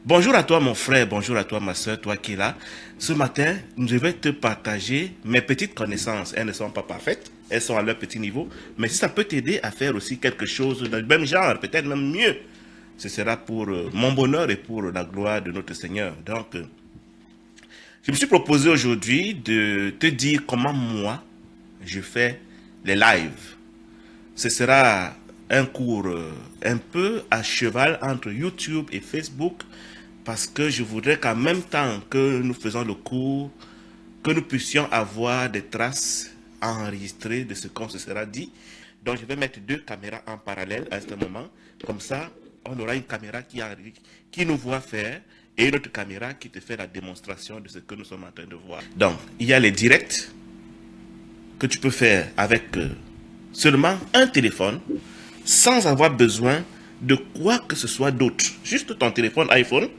Bonjour à toi mon frère, bonjour à toi ma soeur, toi qui es là. Ce matin, je vais te partager mes petites connaissances. Elles ne sont pas parfaites, elles sont à leur petit niveau. Mais si ça peut t'aider à faire aussi quelque chose du même genre, peut-être même mieux, ce sera pour mon bonheur et pour la gloire de notre Seigneur. Donc, je me suis proposé aujourd'hui de te dire comment moi, je fais les lives. Ce sera un cours un peu à cheval entre YouTube et Facebook parce que je voudrais qu'en même temps que nous faisons le cours, que nous puissions avoir des traces enregistrées de ce qu'on se sera dit. Donc je vais mettre deux caméras en parallèle à ce moment. Comme ça, on aura une caméra qui nous voit faire et une autre caméra qui te fait la démonstration de ce que nous sommes en train de voir. Donc, il y a les directs que tu peux faire avec seulement un téléphone sans avoir besoin de quoi que ce soit d'autre. Juste ton téléphone iPhone.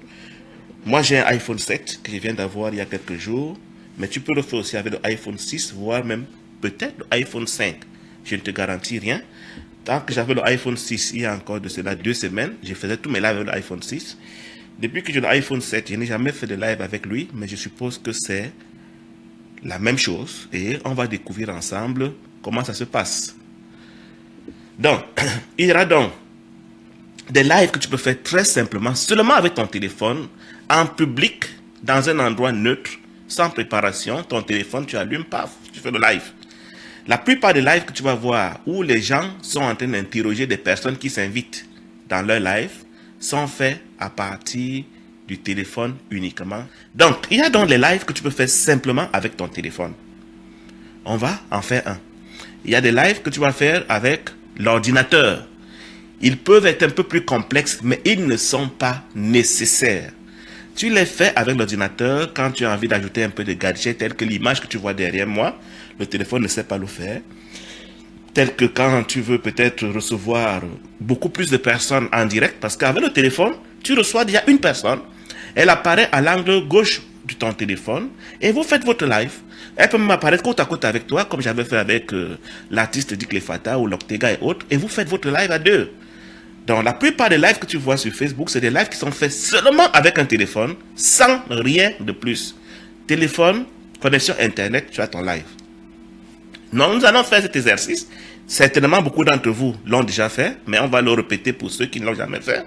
Moi, j'ai un iPhone 7 que je viens d'avoir il y a quelques jours. Mais tu peux le faire aussi avec l'iPhone 6, voire même peut-être l'iPhone 5. Je ne te garantis rien. Tant que j'avais l'iPhone 6, il y a encore de cela 2 semaines, je faisais tous mes lives avec l'iPhone 6. Depuis que j'ai l'iPhone 7, je n'ai jamais fait de live avec lui, mais je suppose que c'est la même chose. Et on va découvrir ensemble comment ça se passe. Donc, il y aura donc des lives que tu peux faire très simplement, seulement avec ton téléphone, en public, dans un endroit neutre, sans préparation. Ton téléphone, tu allumes, paf, tu fais le live. La plupart des lives que tu vas voir, où les gens sont en train d'interroger des personnes qui s'invitent dans leur live, sont faits à partir du téléphone uniquement. Donc, il y a donc les lives que tu peux faire simplement avec ton téléphone. On va en faire un. Il y a des lives que tu vas faire avec l'ordinateur. Ils peuvent être un peu plus complexes, mais ils ne sont pas nécessaires. Tu les fais avec l'ordinateur quand tu as envie d'ajouter un peu de gadgets, tel que l'image que tu vois derrière moi. Le téléphone ne sait pas le faire. Tel que quand tu veux peut-être recevoir beaucoup plus de personnes en direct, parce qu'avec le téléphone, tu reçois déjà une personne. Elle apparaît à l'angle gauche de ton téléphone et vous faites votre live. Elle peut même apparaître côte à côte avec toi, comme j'avais fait avec l'artiste Dick Lefata ou Loctega et autres, et vous faites votre live à deux. Donc la plupart des lives que tu vois sur Facebook, c'est des lives qui sont faits seulement avec un téléphone, sans rien de plus. Téléphone, connexion Internet, tu as ton live. Donc nous allons faire cet exercice. Certainement beaucoup d'entre vous l'ont déjà fait, mais on va le répéter pour ceux qui ne l'ont jamais fait.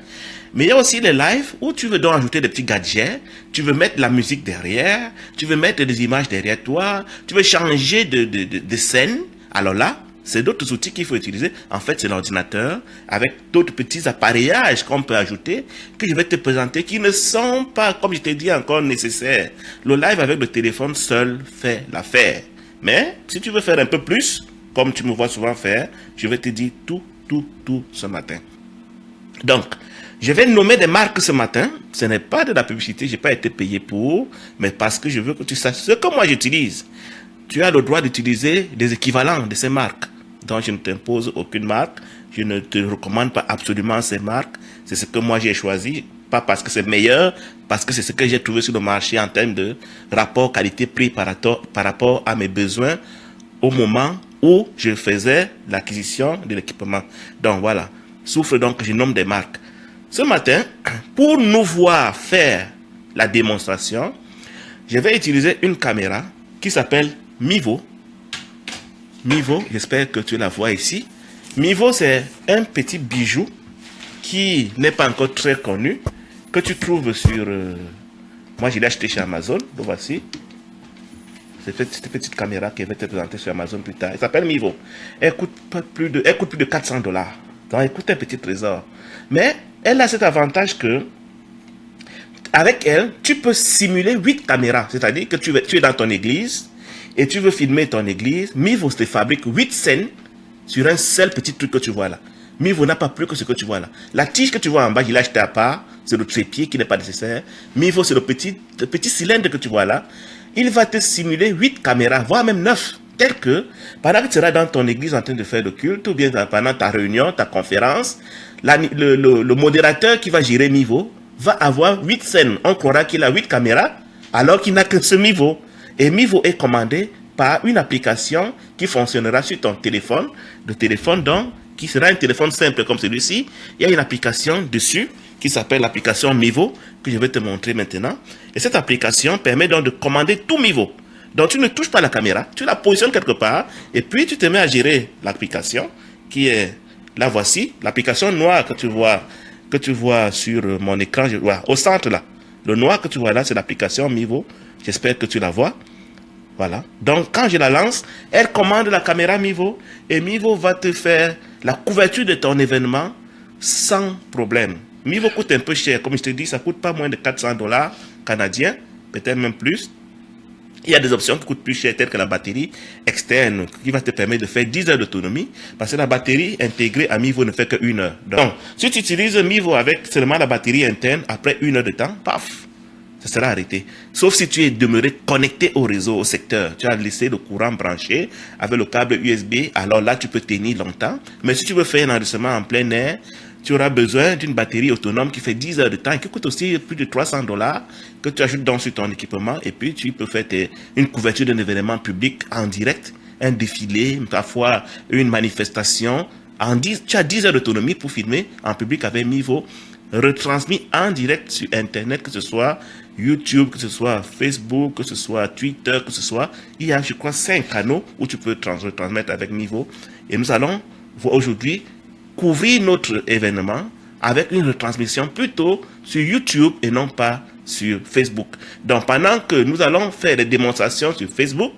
Mais il y a aussi les lives où tu veux donc ajouter des petits gadgets, tu veux mettre la musique derrière, tu veux mettre des images derrière toi, tu veux changer de scène. Alors là, c'est d'autres outils qu'il faut utiliser. En fait, c'est l'ordinateur avec d'autres petits appareillages qu'on peut ajouter que je vais te présenter qui ne sont pas, comme je t'ai dit, encore nécessaires. Le live avec le téléphone seul fait l'affaire. Mais si tu veux faire un peu plus, comme tu me vois souvent faire, je vais te dire tout ce matin. Donc, je vais nommer des marques ce matin. Ce n'est pas de la publicité, je n'ai pas été payé pour, mais parce que je veux que tu saches ce que moi j'utilise. Tu as le droit d'utiliser des équivalents de ces marques. Donc, je ne t'impose aucune marque. Je ne te recommande pas absolument ces marques. C'est ce que moi j'ai choisi. Pas parce que c'est meilleur, parce que c'est ce que j'ai trouvé sur le marché en termes de rapport qualité-prix par rapport à mes besoins au moment où je faisais l'acquisition de l'équipement. Donc voilà, souffle donc je nomme des marques. Ce matin, pour nous voir faire la démonstration, je vais utiliser une caméra qui s'appelle Mivo. Mivo, j'espère que tu la vois ici. Mivo, c'est un petit bijou qui n'est pas encore très connu, que tu trouves sur... moi, je l'ai acheté chez Amazon. Le voici. C'est cette petite caméra qui va être présentée sur Amazon plus tard. Elle s'appelle Mivo. Elle coûte plus de $400. Donc, elle coûte un petit trésor. Mais elle a cet avantage que, avec elle, tu peux simuler 8 caméras. C'est-à-dire que tu es dans ton église et tu veux filmer ton église. Mivo te fabrique 8 scènes sur un seul petit truc que tu vois là. Mivo n'a pas plus que ce que tu vois là. La tige que tu vois en bas, je l'ai acheté à part. C'est le trépied qui n'est pas nécessaire. Mivo, c'est le petit cylindre que tu vois là. Il va te simuler 8 caméras, voire même 9. Tel que, pendant que tu seras dans ton église en train de faire le culte, ou bien pendant ta réunion, ta conférence, le modérateur qui va gérer Mivo va avoir 8 scènes. On croira qu'il a 8 caméras, alors qu'il n'a que ce Mivo. Et Mivo est commandé par une application qui fonctionnera sur ton téléphone. Le téléphone donc, qui sera un téléphone simple comme celui-ci. Il y a une application dessus qui s'appelle l'application Mivo, que je vais te montrer maintenant. Et cette application permet donc de commander tout Mivo. Donc tu ne touches pas la caméra, tu la positionnes quelque part, et puis tu te mets à gérer l'application, qui est, la voici, l'application noire que tu vois sur mon écran, je vois, au centre là. Le noir que tu vois là, c'est l'application Mivo. J'espère que tu la vois. Voilà. Donc, quand je la lance, elle commande la caméra Mivo et Mivo va te faire la couverture de ton événement sans problème. Mivo coûte un peu cher. Comme je te dis, ça coûte pas moins de 400 dollars canadiens, peut-être même plus. Il y a des options qui coûtent plus cher, telles que la batterie externe, qui va te permettre de faire 10 heures d'autonomie, parce que la batterie intégrée à Mivo ne fait que 1 heure. Donc, si tu utilises Mivo avec seulement la batterie interne, après 1 heure de temps, paf, ça sera arrêté. Sauf si tu es demeuré connecté au réseau, au secteur. Tu as laissé le courant branché avec le câble USB, alors là, tu peux tenir longtemps. Mais si tu veux faire un enregistrement en plein air, tu auras besoin d'une batterie autonome qui fait 10 heures de temps et qui coûte aussi plus de 300 dollars que tu ajoutes donc sur ton équipement. Et puis, tu peux faire une couverture d'un événement public en direct, un défilé, parfois une manifestation. Tu as 10 heures d'autonomie pour filmer en public avec Mivo, retransmis en direct sur Internet, que ce soit YouTube, que ce soit Facebook, que ce soit Twitter, que ce soit... Il y a, je crois, 5 canaux où tu peux retransmettre avec Mivo. Et nous allons aujourd'hui couvrir notre événement avec une retransmission plutôt sur YouTube et non pas sur Facebook. Donc, pendant que nous allons faire des démonstrations sur Facebook,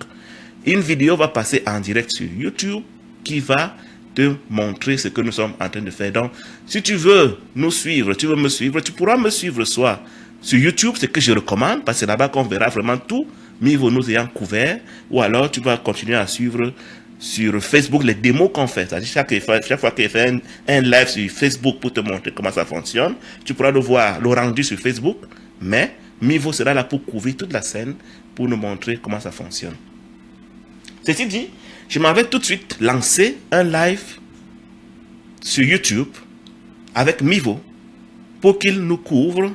une vidéo va passer en direct sur YouTube qui va te montrer ce que nous sommes en train de faire. Donc, si tu veux nous suivre, tu veux me suivre, tu pourras me suivre soit sur YouTube, c'est que je recommande, parce que c'est là-bas qu'on verra vraiment tout, Mivo nous ayant couvert, ou alors tu vas continuer à suivre sur Facebook les démos qu'on fait. C'est-à-dire chaque fois qu'il fait un live sur Facebook pour te montrer comment ça fonctionne, tu pourras le voir, le rendu sur Facebook, mais Mivo sera là pour couvrir toute la scène, pour nous montrer comment ça fonctionne. Ceci dit, je m'avais tout de suite lancé un live sur YouTube avec Mivo pour qu'il nous couvre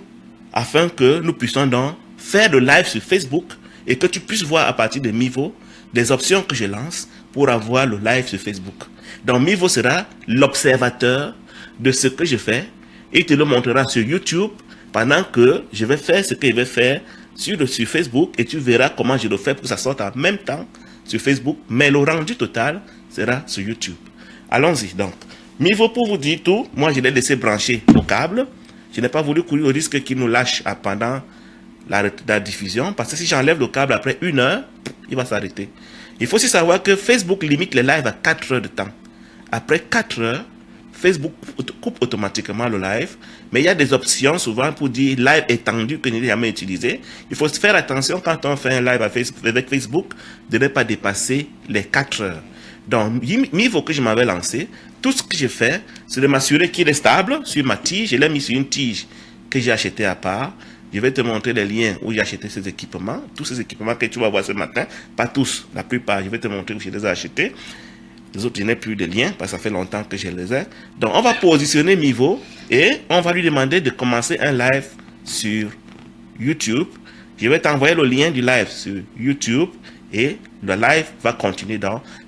afin que nous puissions donc faire le live sur Facebook et que tu puisses voir à partir de Mivo des options que je lance pour avoir le live sur Facebook. Donc Mivo sera l'observateur de ce que je fais et il te le montrera sur YouTube pendant que je vais faire ce qu'il va faire sur Facebook et tu verras comment je le fais pour que ça sorte en même temps sur Facebook, mais le rendu total sera sur YouTube. Allons-y donc. Mivo, pour vous dire tout, moi je l'ai laissé brancher au câble. Je n'ai pas voulu courir au risque qu'il nous lâche pendant la diffusion, parce que si j'enlève le câble après 1 heure, il va s'arrêter. Il faut aussi savoir que Facebook limite les lives à 4 heures de temps. Après 4 heures, Facebook coupe automatiquement le live, mais il y a des options souvent pour dire live étendu que je n'ai jamais utilisé. Il faut faire attention quand on fait un live avec Facebook de ne pas dépasser les 4 heures. Donc, Mivo que je m'avais lancé, tout ce que j'ai fait, c'est de m'assurer qu'il est stable sur ma tige. Je l'ai mis sur une tige que j'ai achetée à part. Je vais te montrer les liens où j'ai acheté ces équipements. Tous ces équipements que tu vas voir ce matin, pas tous, la plupart, je vais te montrer où je les ai achetés. Les autres, je n'ai plus de liens parce que ça fait longtemps que je les ai. Donc, on va positionner Mivo et on va lui demander de commencer un live sur YouTube. Je vais t'envoyer le lien du live sur YouTube et le live va continuer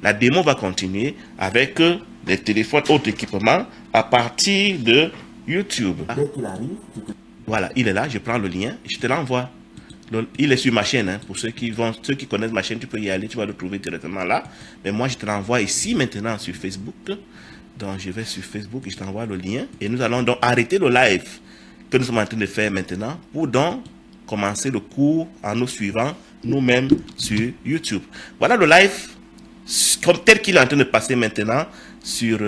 la démo va continuer avec les téléphones, autres équipements à partir de YouTube. Dès qu'il arrive, voilà, il est là, je prends le lien, je te l'envoie. Il est sur ma chaîne, hein. Pour ceux qui connaissent ma chaîne, tu peux y aller, tu vas le trouver directement là. Mais moi, je te l'envoie ici maintenant sur Facebook. Donc, je vais sur Facebook et je t'envoie le lien. Et nous allons donc arrêter le live que nous sommes en train de faire maintenant pour donc commencer le cours en nous suivant nous-mêmes sur YouTube. Voilà le live tel qu'il est en train de passer maintenant sur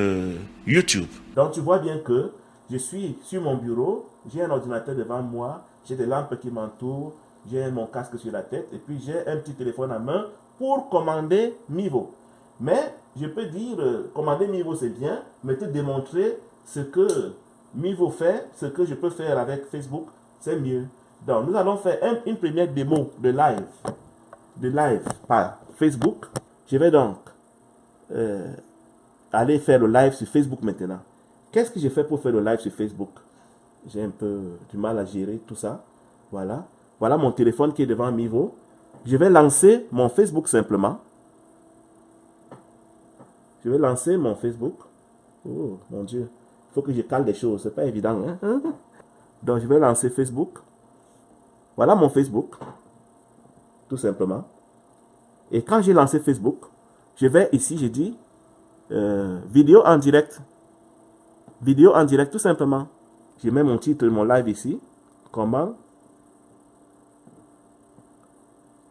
YouTube. Donc, tu vois bien que je suis sur mon bureau, j'ai un ordinateur devant moi, j'ai des lampes qui m'entourent, j'ai mon casque sur la tête et puis j'ai un petit téléphone à main pour commander Mivo. Mais je peux dire, commander Mivo c'est bien, mais te démontrer ce que Mivo fait, ce que je peux faire avec Facebook, c'est mieux. Donc nous allons faire une première démo de live par Facebook. Je vais donc aller faire le live sur Facebook maintenant. Qu'est-ce que j'ai fait pour faire le live sur Facebook? J'ai un peu du mal à gérer tout ça. Voilà. Voilà mon téléphone qui est devant Mivo. Je vais lancer mon Facebook simplement. Je vais lancer mon Facebook. Oh, mon Dieu. Il faut que je cale des choses. C'est pas évident. Hein? Donc, je vais lancer Facebook. Voilà mon Facebook, tout simplement. Et quand j'ai lancé Facebook, je vais ici, je dis vidéo en direct. Vidéo en direct, tout simplement. Je mets mon titre de mon live ici. Comment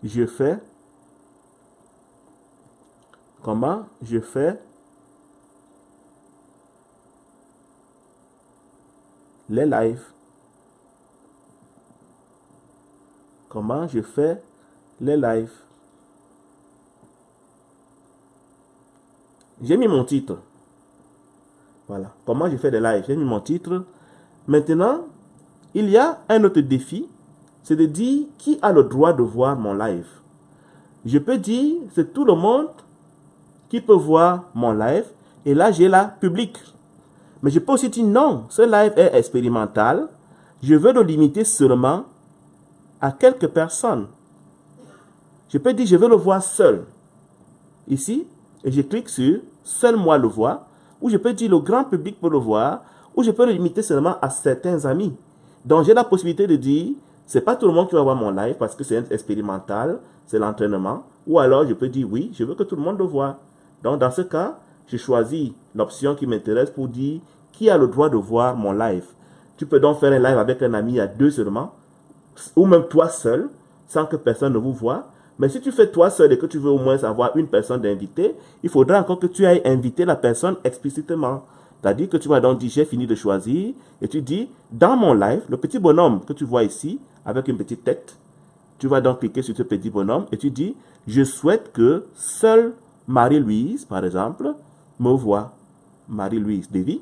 je fais les lives. Comment je fais les lives. J'ai mis mon titre. Voilà. Comment je fais des lives. J'ai mis mon titre. Maintenant, il y a un autre défi. C'est de dire qui a le droit de voir mon live. Je peux dire, c'est tout le monde qui peut voir mon live. Et là, j'ai la public. Mais je peux aussi dire non, ce live est expérimental. Je veux le limiter seulement à quelques personnes. Je peux dire, je veux le voir seul. Ici, et je clique sur seul moi le voir. Ou je peux dire le grand public peut le voir. Ou je peux le limiter seulement à certains amis. Donc, j'ai la possibilité de dire, c'est pas tout le monde qui va voir mon live parce que c'est expérimental, c'est l'entraînement. Ou alors, je peux dire oui, je veux que tout le monde le voit. Donc, dans ce cas, je choisis l'option qui m'intéresse pour dire qui a le droit de voir mon live. Tu peux donc faire un live avec un ami à 2 seulement, ou même toi seul, sans que personne ne vous voie. Mais si tu fais toi seul et que tu veux au moins avoir une personne d'invité, il faudra encore que tu ailles inviter la personne explicitement. C'est-à-dire que tu vas donc dire, j'ai fini de choisir, et tu dis, dans mon live, le petit bonhomme que tu vois ici, avec une petite tête, tu vas donc cliquer sur ce petit bonhomme, et tu dis, je souhaite que seule Marie-Louise, par exemple, me voit. Marie-Louise Davy,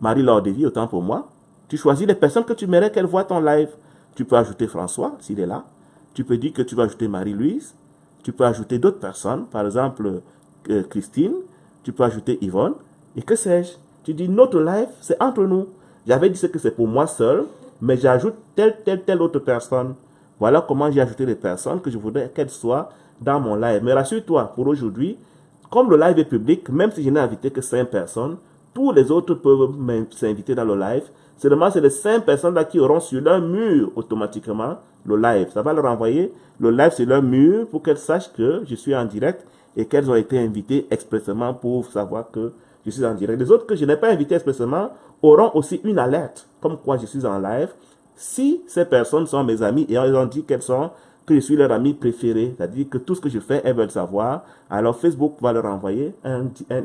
Marie-Laure Davy, autant pour moi. Tu choisis les personnes que tu aimerais qu'elle voient ton live. Tu peux ajouter François, s'il est là. Tu peux dire que tu vas ajouter Marie-Louise. Tu peux ajouter d'autres personnes, par exemple Christine. Tu peux ajouter Yvonne. Et que sais-je? Tu dis, notre live, c'est entre nous. J'avais dit que c'est pour moi seul, mais j'ajoute telle autre personne. Voilà comment j'ai ajouté les personnes que je voudrais qu'elles soient dans mon live. Mais rassure-toi, pour aujourd'hui, comme le live est public, même si je n'ai invité que 5 personnes, tous les autres peuvent s'inviter dans le live. Seulement, c'est les 5 personnes-là qui auront sur leur mur automatiquement le live. Ça va leur envoyer le live sur leur mur pour qu'elles sachent que je suis en direct et qu'elles ont été invitées expressément pour savoir que je suis en direct. Les autres que je n'ai pas invitées expressément auront aussi une alerte comme quoi je suis en live. Si ces personnes sont mes amis et elles ont dit que je suis leur ami préféré, c'est-à-dire que tout ce que je fais, elles veulent savoir, alors Facebook va leur envoyer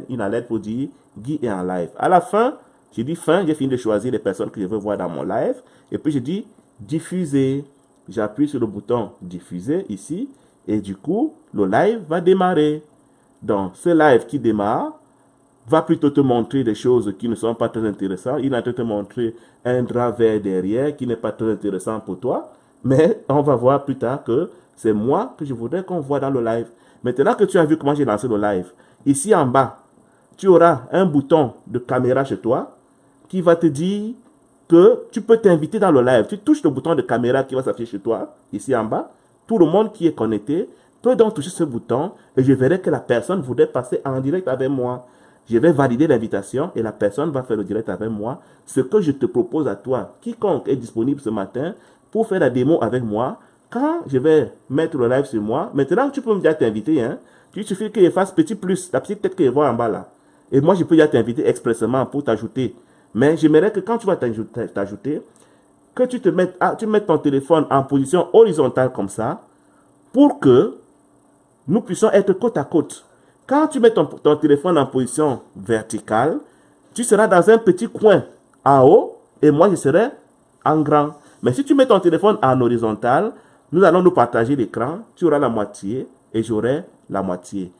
une alerte pour dire Guy est en live. À la fin, je dis fin, j'ai fini de choisir les personnes que je veux voir dans mon live, et puis je dis diffuser. J'appuie sur le bouton diffuser ici, et du coup, le live va démarrer. Donc, ce live qui démarre va plutôt te montrer des choses qui ne sont pas très intéressantes. Il va te montrer un drap vert derrière qui n'est pas très intéressant pour toi. Mais on va voir plus tard que c'est moi que je voudrais qu'on voit dans le live. Maintenant que tu as vu comment j'ai lancé le live, ici en bas, tu auras un bouton de caméra chez toi qui va te dire que tu peux t'inviter dans le live. Tu touches le bouton de caméra qui va s'afficher chez toi, ici en bas. Tout le monde qui est connecté peut donc toucher ce bouton et je verrai que la personne voudrait passer en direct avec moi. Je vais valider l'invitation et la personne va faire le direct avec moi. Ce que je te propose à toi, quiconque est disponible ce matin pour faire la démo avec moi, quand je vais mettre le live sur moi, maintenant tu peux déjà t'inviter. Hein? Il suffit que je fasse petit plus, la petite tête que je vois en bas là. Et moi, je peux déjà t'inviter expressément pour t'ajouter. Mais j'aimerais que quand tu vas t'ajouter, que tu mettes ton téléphone en position horizontale comme ça, pour que nous puissions être côte à côte. Quand tu mets ton téléphone en position verticale, tu seras dans un petit coin en haut et moi je serai en grand. Mais si tu mets ton téléphone en horizontal, nous allons nous partager l'écran. Tu auras la moitié et j'aurai la moitié.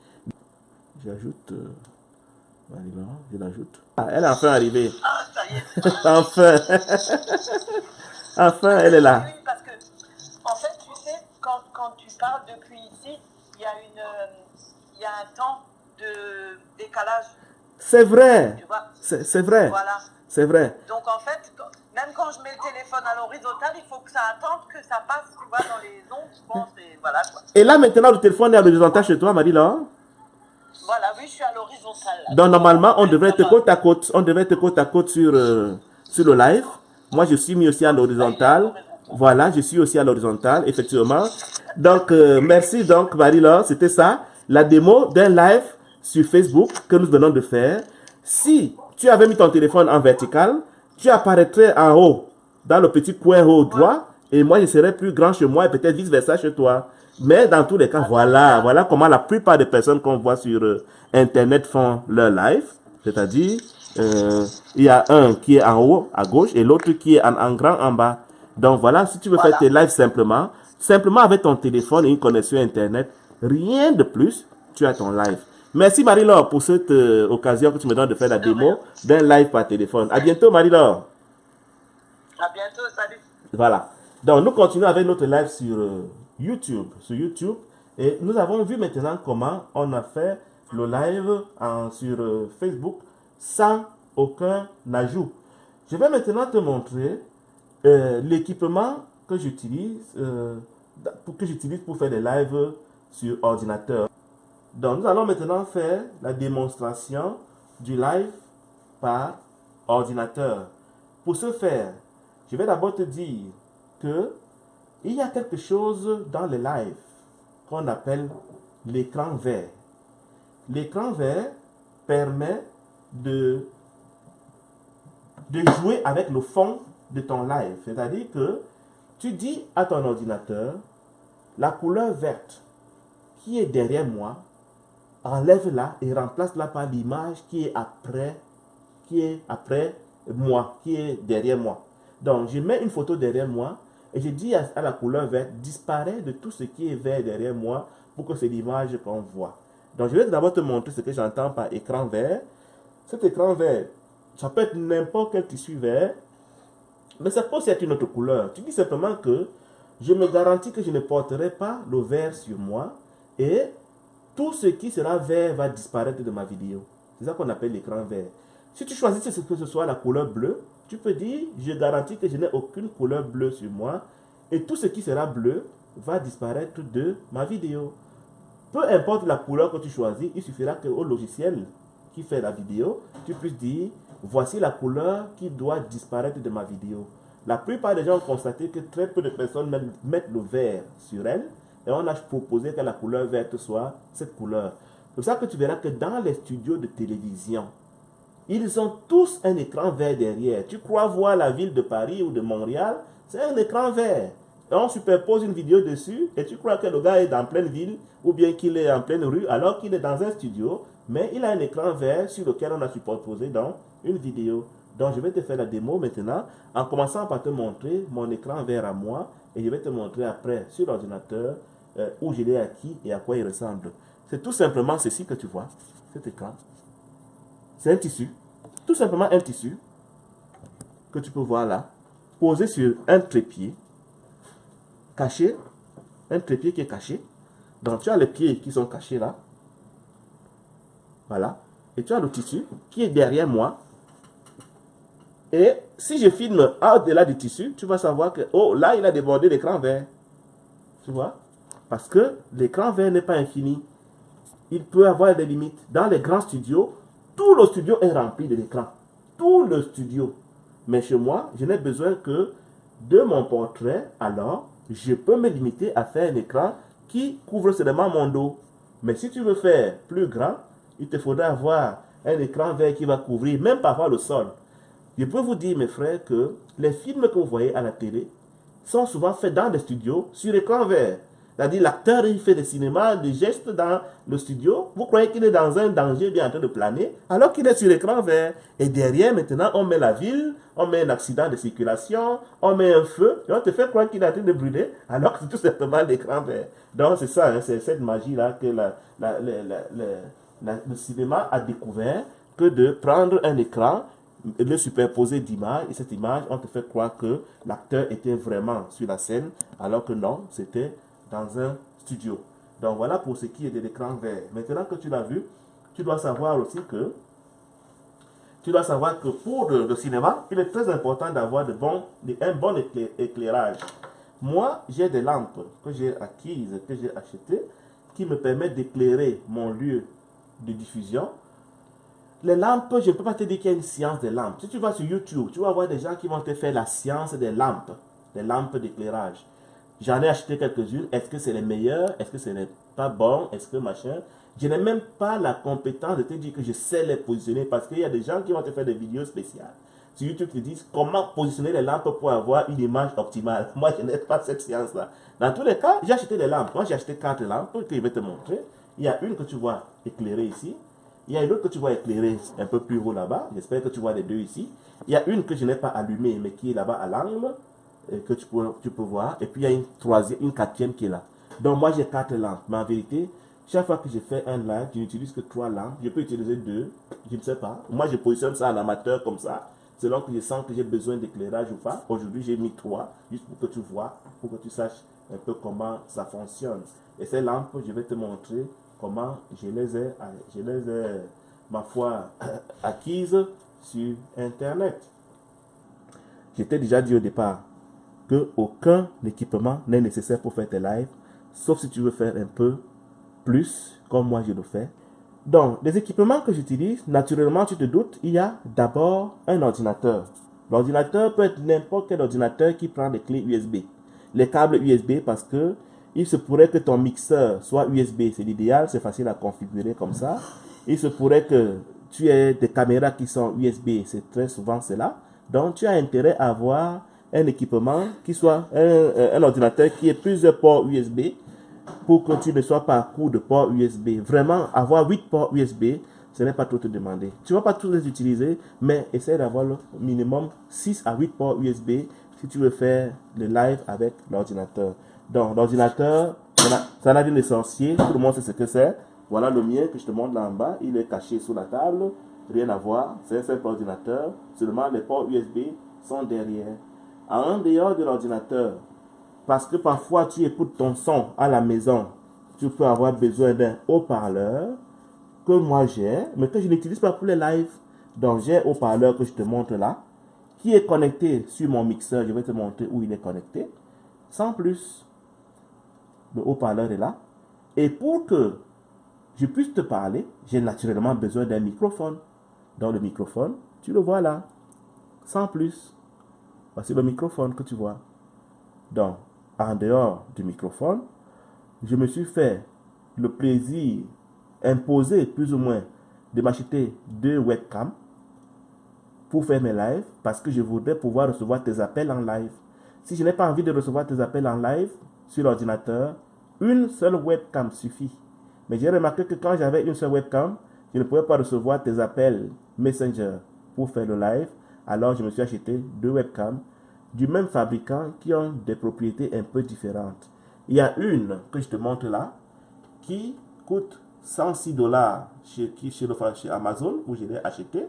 J'ajoute... je l'ajoute. Ah, elle est enfin arrivée. Ah, ça y est. Enfin. Enfin, elle est là. Oui, parce que, en fait, tu sais, quand tu parles depuis ici, il y a un temps de décalage. C'est vrai. Tu vois? C'est vrai. Voilà. C'est vrai. Donc, en fait, même quand je mets le téléphone à l'horizontale, il faut que ça attende que ça passe, tu vois, dans les ondes, je pense, et voilà, quoi. Et là, maintenant, le téléphone est à l'horizontale chez toi, Marie-Laure? Voilà, oui, je suis à l'horizontale. Donc, normalement, on devrait être côte à côte. On devrait être côte à côte sur le live. Moi, je suis mis aussi à l'horizontale. Voilà, je suis aussi à l'horizontale, effectivement. Donc, merci donc, Marie-Laure, c'était ça. La démo d'un live sur Facebook que nous venons de faire. Si tu avais mis ton téléphone en vertical, tu apparaîtrais en haut, dans le petit coin haut droit, et moi, je serais plus grand chez moi et peut-être vice-versa chez toi. Mais dans tous les cas, voilà comment la plupart des personnes qu'on voit sur Internet font leur live. C'est-à-dire, il y a un qui est en haut à gauche et l'autre qui est en grand en bas. Donc voilà, si tu veux faire tes lives simplement, avec ton téléphone et une connexion Internet, rien de plus, tu as ton live. Merci Marie-Laure pour cette occasion que tu me donnes de faire la démo d'un live par téléphone. À bientôt Marie-Laure. À bientôt, salut. Voilà. Donc nous continuons avec notre live sur YouTube. Et nous avons vu maintenant comment on a fait le live sur Facebook sans aucun ajout. Je vais maintenant te montrer l'équipement que j'utilise pour faire des lives sur ordinateur. Donc nous allons maintenant faire la démonstration du live par ordinateur. Pour ce faire, je vais d'abord te dire que il y a quelque chose dans le live qu'on appelle l'écran vert. L'écran vert permet de jouer avec le fond de ton live. C'est-à-dire que tu dis à ton ordinateur, la couleur verte qui est derrière moi, enlève-la et remplace-la par l'image qui est après moi, qui est derrière moi. Donc, je mets une photo derrière moi et je dis à la couleur verte, disparaît de tout ce qui est vert derrière moi pour que c'est l'image qu'on voit. Donc, je vais d'abord te montrer ce que j'entends par écran vert. Cet écran vert, ça peut être n'importe quel tissu vert, mais ça peut aussi être une autre couleur. Tu dis simplement que je me garantis que je ne porterai pas le vert sur moi et tout ce qui sera vert va disparaître de ma vidéo. C'est ça qu'on appelle l'écran vert. Si tu choisis que ce soit la couleur bleue, tu peux dire, je garantis que je n'ai aucune couleur bleue sur moi et tout ce qui sera bleu va disparaître de ma vidéo. Peu importe la couleur que tu choisis, il suffira qu'au logiciel qui fait la vidéo, tu puisses dire, voici la couleur qui doit disparaître de ma vidéo. La plupart des gens ont constaté que très peu de personnes mettent le vert sur elles et on a proposé que la couleur verte soit cette couleur. C'est pour ça que tu verras que dans les studios de télévision, ils ont tous un écran vert derrière. Tu crois voir la ville de Paris ou de Montréal, c'est un écran vert. Et on superpose une vidéo dessus et tu crois que le gars est en pleine ville ou bien qu'il est en pleine rue alors qu'il est dans un studio, mais il a un écran vert sur lequel on a superposé dans une vidéo. Donc je vais te faire la démo maintenant en commençant par te montrer mon écran vert à moi et je vais te montrer après sur l'ordinateur où je l'ai acquis et à quoi il ressemble. C'est tout simplement ceci que tu vois, cet écran. C'est un tissu, tout simplement un tissu que tu peux voir là, posé sur un trépied, caché, un trépied qui est caché. Donc tu as les pieds qui sont cachés là, voilà, et tu as le tissu qui est derrière moi. Et si je filme au-delà du tissu, tu vas savoir que, oh, là, il a débordé l'écran vert. Tu vois? Parce que l'écran vert n'est pas infini. Il peut avoir des limites. Dans les grands studios, tout le studio est rempli de l'écran. Tout le studio. Mais chez moi, je n'ai besoin que de mon portrait. Alors, je peux me limiter à faire un écran qui couvre seulement mon dos. Mais si tu veux faire plus grand, il te faudra avoir un écran vert qui va couvrir même parfois le sol. Je peux vous dire, mes frères, que les films que vous voyez à la télé sont souvent faits dans des studios sur écran vert. C'est-à-dire, l'acteur, il fait des cinémas, des gestes dans le studio. Vous croyez qu'il est dans un danger bien en train de planer, alors qu'il est sur écran vert. Et derrière, maintenant, on met la ville, on met un accident de circulation, on met un feu, et on te fait croire qu'il est en train de brûler, alors que c'est tout simplement l'écran vert. Donc, c'est ça, hein, c'est cette magie-là que le cinéma a découvert, que de prendre un écran, le superposer d'images, et cette image, on te fait croire que l'acteur était vraiment sur la scène, alors que non, c'était dans un studio. Donc voilà pour ce qui est de l'écran vert. Maintenant que tu l'as vu, tu dois savoir aussi que pour le cinéma, il est très important d'avoir un bon éclairage. Moi, j'ai des lampes que j'ai acquises, que j'ai achetées, qui me permettent d'éclairer mon lieu de diffusion. les lampes, je ne peux pas te dire qu'il y a une science des lampes. Si tu vas sur YouTube, tu vas voir des gens qui vont te faire la science des lampes d'éclairage. J'en ai acheté quelques-unes. Est-ce que c'est les meilleures? Est-ce que ce n'est pas bon? Est-ce que machin? Je n'ai même pas la compétence de te dire que je sais les positionner parce qu'il y a des gens qui vont te faire des vidéos spéciales. Sur YouTube, te disent comment positionner les lampes pour avoir une image optimale. Moi, je n'ai pas cette science-là. Dans tous les cas, j'ai acheté des lampes. Moi, j'ai acheté 4 lampes que je vais te montrer. Il y a une que tu vois éclairée ici. Il y a une autre que tu vois éclairée un peu plus haut là-bas. J'espère que tu vois les deux ici. Il y a une que je n'ai pas allumée, mais qui est là-bas à l'angle, que tu peux voir. Et puis, il y a une quatrième qui est là. Donc, moi, j'ai 4 lampes. Mais en vérité, chaque fois que je fais un live, je n'utilise que 3 lampes. Je peux utiliser 2. Je ne sais pas. Moi, je positionne ça en amateur comme ça. Selon que je sens que j'ai besoin d'éclairage ou pas. Aujourd'hui, j'ai mis 3, juste pour que tu vois, pour que tu saches un peu comment ça fonctionne. Et ces lampes, je vais te montrer comment je les ai ma foi, acquises sur Internet. Je t'ai déjà dit au départ que aucun équipement n'est nécessaire pour faire tes lives, sauf si tu veux faire un peu plus, comme moi je le fais. Donc, les équipements que j'utilise, naturellement, tu te doutes, il y a d'abord un ordinateur. L'ordinateur peut être n'importe quel ordinateur qui prend des clés USB. Les câbles USB parce que il se pourrait que ton mixeur soit USB, c'est l'idéal, c'est facile à configurer comme ça. Il se pourrait que tu aies des caméras qui sont USB, c'est très souvent cela. Donc, tu as intérêt à avoir un équipement qui soit un ordinateur qui ait plusieurs ports USB pour que tu ne sois pas à court de ports USB. Vraiment, avoir 8 ports USB, ce n'est pas trop te demander. Tu ne vas pas tous les utiliser, mais essaie d'avoir le minimum 6 à 8 ports USB si tu veux faire le live avec l'ordinateur. Donc, l'ordinateur, ça n'a rien d'essentiel. Tout le monde sait ce que c'est. Voilà le mien que je te montre là en bas. Il est caché sous la table. Rien à voir. C'est un simple ordinateur. Seulement, les ports USB sont derrière. En dehors de l'ordinateur, parce que parfois tu écoutes ton son à la maison, tu peux avoir besoin d'un haut-parleur que moi j'ai, mais que je n'utilise pas pour les lives. Donc j'ai un haut-parleur que je te montre là, qui est connecté sur mon mixeur. Je vais te montrer où il est connecté. Sans plus, le haut-parleur est là. Et pour que je puisse te parler, j'ai naturellement besoin d'un microphone. Dans le microphone, tu le vois là. Sans plus. Voici le microphone que tu vois. Donc, en dehors du microphone, je me suis fait le plaisir imposé plus ou moins de m'acheter 2 webcams pour faire mes lives parce que je voudrais pouvoir recevoir tes appels en live. Si je n'ai pas envie de recevoir tes appels en live sur l'ordinateur, une seule webcam suffit. Mais j'ai remarqué que quand j'avais une seule webcam, je ne pouvais pas recevoir tes appels Messenger pour faire le live. Alors je me suis acheté 2 webcams du même fabricant qui ont des propriétés un peu différentes. Il y a une que je te montre là qui coûte 106 dollars chez Amazon où je l'ai acheté.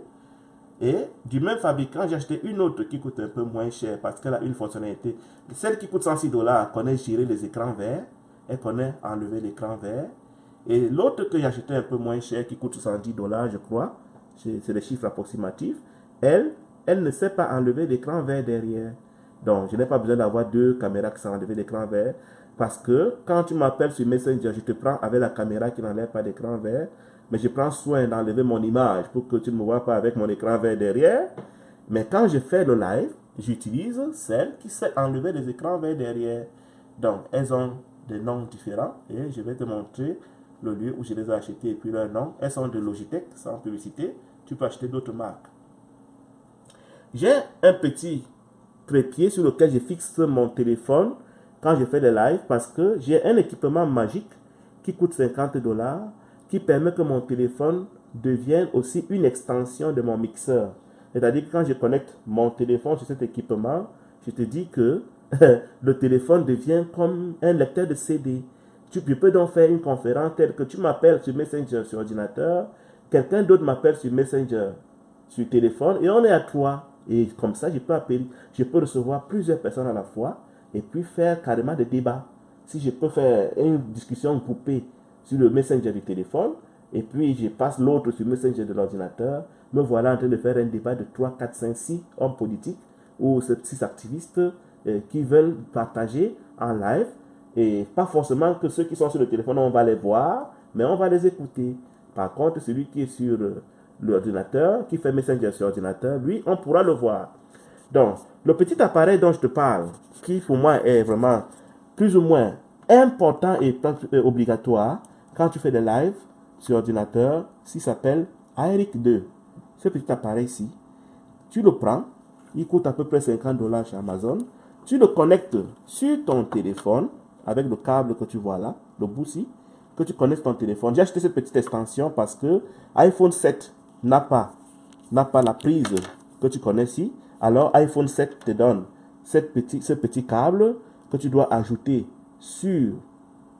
Et du même fabricant, j'ai acheté une autre qui coûte un peu moins cher parce qu'elle a une fonctionnalité. Celle qui coûte 106 dollars connaît gérer les écrans verts. Elle connaît enlever l'écran vert. Et l'autre que j'ai acheté un peu moins cher qui coûte 70 dollars, je crois, c'est les chiffres approximatifs, elle ne sait pas enlever l'écran vert derrière. Donc, je n'ai pas besoin d'avoir 2 caméras qui savent enlever l'écran vert parce que quand tu m'appelles sur Messenger, je te prends avec la caméra qui n'enlève pas d'écran vert, mais je prends soin d'enlever mon image pour que tu ne me vois pas avec mon écran vert derrière. Mais quand je fais le live, j'utilise celle qui sait enlever les écrans verts derrière. Donc, elles ont des noms différents et je vais te montrer le lieu où je les ai achetées et puis leur nom. Elles sont de Logitech, sans publicité. Tu peux acheter d'autres marques. J'ai un petit trépied sur lequel je fixe mon téléphone quand je fais des lives parce que j'ai un équipement magique qui coûte 50 dollars qui permet que mon téléphone devienne aussi une extension de mon mixeur. C'est-à-dire que quand je connecte mon téléphone sur cet équipement, je te dis que le téléphone devient comme un lecteur de CD. Tu peux donc faire une conférence telle que tu m'appelles sur Messenger sur ordinateur, quelqu'un d'autre m'appelle sur Messenger sur téléphone et on est à 3. Et comme ça, je peux recevoir plusieurs personnes à la fois et puis faire carrément des débats. Si je peux faire une discussion groupée sur le Messenger du téléphone et puis je passe l'autre sur Messenger de l'ordinateur, me voilà en train de faire un débat de 3, 4, 5, 6 hommes politiques ou 6 activistes qui veulent partager en live. Et pas forcément que ceux qui sont sur le téléphone, on va les voir, mais on va les écouter. Par contre, celui qui est sur l'ordinateur, qui fait Messenger sur l'ordinateur, lui, on pourra le voir. Donc, le petit appareil dont je te parle, qui pour moi est vraiment plus ou moins important et obligatoire quand tu fais des lives sur ordinateur, s'il s'appelle iRig 2. Ce petit appareil-ci, tu le prends, il coûte à peu près $50 chez Amazon. Tu le connectes sur ton téléphone avec le câble que tu vois là, le bout-ci, que tu connectes ton téléphone. J'ai acheté cette petite extension parce que iPhone 7 n'a pas la prise que tu connais ici. Alors iPhone 7 te donne ce petit câble que tu dois ajouter sur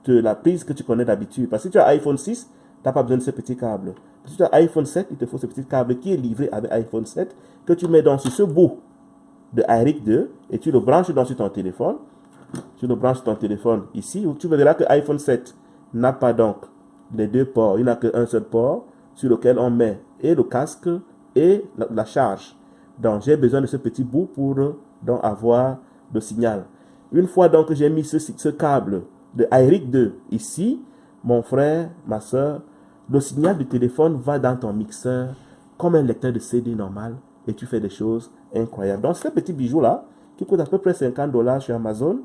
la prise que tu connais d'habitude. Parce que si tu as iPhone 6, tu n'as pas besoin de ce petit câble. Si tu as iPhone 7, il te faut ce petit câble qui est livré avec iPhone 7 que tu mets donc sur ce bout de iRig 2 et tu le branches dans sur ton téléphone. Tu le branches sur ton téléphone ici où tu verras que iPhone 7 n'a pas donc les deux ports. Il n'a qu'un seul port sur lequel on met et le casque et la charge. Donc j'ai besoin de ce petit bout pour donc avoir le signal. Une fois donc que j'ai mis ce câble de iRig 2 ici, mon frère, ma soeur, le signal du téléphone va dans ton mixeur comme un lecteur de CD normal et tu fais des choses incroyables. Donc ce petit bijou là, qui coûte à peu près $50 sur Amazon,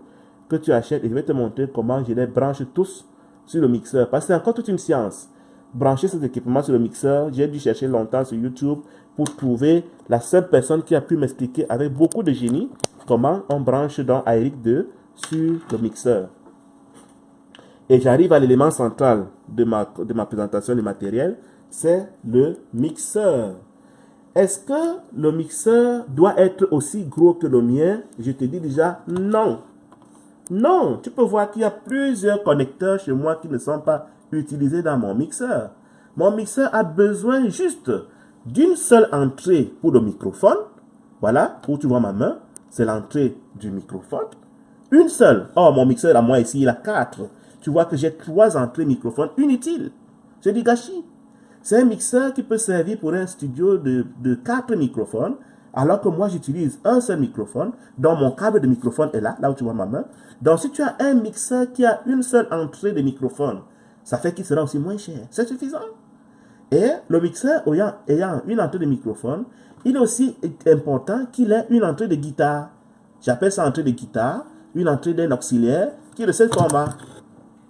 que tu achètes, et je vais te montrer comment je les branche tous sur le mixeur. Parce que c'est encore toute une science. Brancher cet équipement sur le mixeur, j'ai dû chercher longtemps sur YouTube pour trouver la seule personne qui a pu m'expliquer avec beaucoup de génie comment on branche dans iRig 2 sur le mixeur. Et j'arrive à l'élément central de ma présentation du matériel, c'est le mixeur. Est-ce que le mixeur doit être aussi gros que le mien? Je te dis déjà non. Non, tu peux voir qu'il y a plusieurs connecteurs chez moi qui ne sont pas utilisés dans mon mixeur. Mon mixeur a besoin juste d'une seule entrée pour le microphone. Voilà, où tu vois ma main, c'est l'entrée du microphone. Une seule. Or, mon mixeur à moi ici, il a 4. Tu vois que j'ai 3 entrées microphone inutiles. C'est du gâchis. C'est un mixeur qui peut servir pour un studio de 4 microphones, alors que moi j'utilise un seul microphone, donc mon câble de microphone est là où tu vois ma main. Donc si tu as un mixeur qui a une seule entrée de microphone, ça fait qu'il sera aussi moins cher. C'est suffisant. Et le mixeur ayant une entrée de microphone, il est aussi important qu'il ait une entrée de guitare. J'appelle ça entrée de guitare, une entrée d'un auxiliaire qui est de ce format.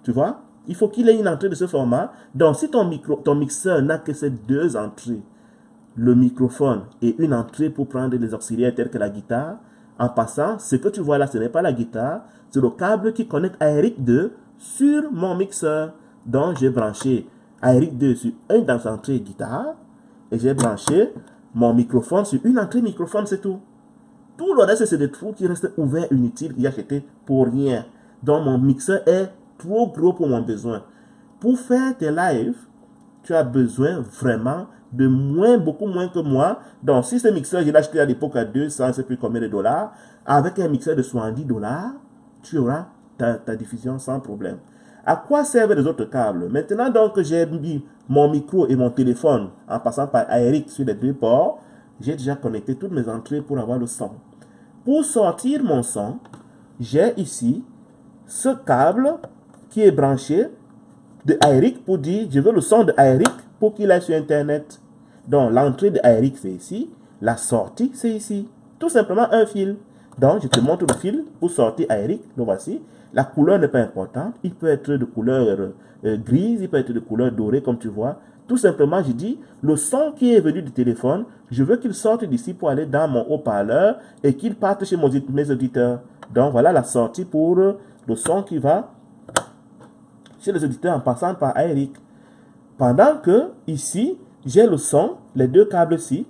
Tu vois? Il faut qu'il ait une entrée de ce format. Donc, si ton mixeur n'a que ces 2 entrées, le microphone et une entrée pour prendre les auxiliaires tels que la guitare, en passant, ce que tu vois là, ce n'est pas la guitare, c'est le câble qui connecte iRig 2 sur mon mixeur. Donc, j'ai branché iRig 2 sur une entrée guitare et j'ai branché mon microphone sur une entrée microphone, c'est tout. Tout le reste, c'est des trous qui restent ouverts, inutiles, que j'ai acheté pour rien. Donc, mon mixeur est trop gros pour mon besoin. Pour faire tes lives, tu as besoin vraiment de beaucoup moins que moi. Donc, si ce mixeur, je l'ai acheté à l'époque à 200, je ne sais plus combien de dollars, avec un mixeur de $70, tu auras ta diffusion sans problème. À quoi servent les autres câbles? Maintenant, donc, que j'ai mis mon micro et mon téléphone en passant par iRig sur les 2 ports, j'ai déjà connecté toutes mes entrées pour avoir le son. Pour sortir mon son, j'ai ici ce câble qui est branché de iRig pour dire je veux le son de iRig pour qu'il aille sur Internet. Donc l'entrée de iRig c'est ici, la sortie c'est ici. Tout simplement un fil. Donc je te montre le fil pour sortir iRig. Le voici. La couleur n'est pas importante. Il peut être de couleur grise, il peut être de couleur dorée comme tu vois. Tout simplement je dis le son qui est venu du téléphone, je veux qu'il sorte d'ici pour aller dans mon haut-parleur et qu'il parte chez mes auditeurs. Donc voilà la sortie pour le son qui va chez les auditeurs en passant par iRig. Pendant que ici, j'ai le son, les 2 câbles-ci,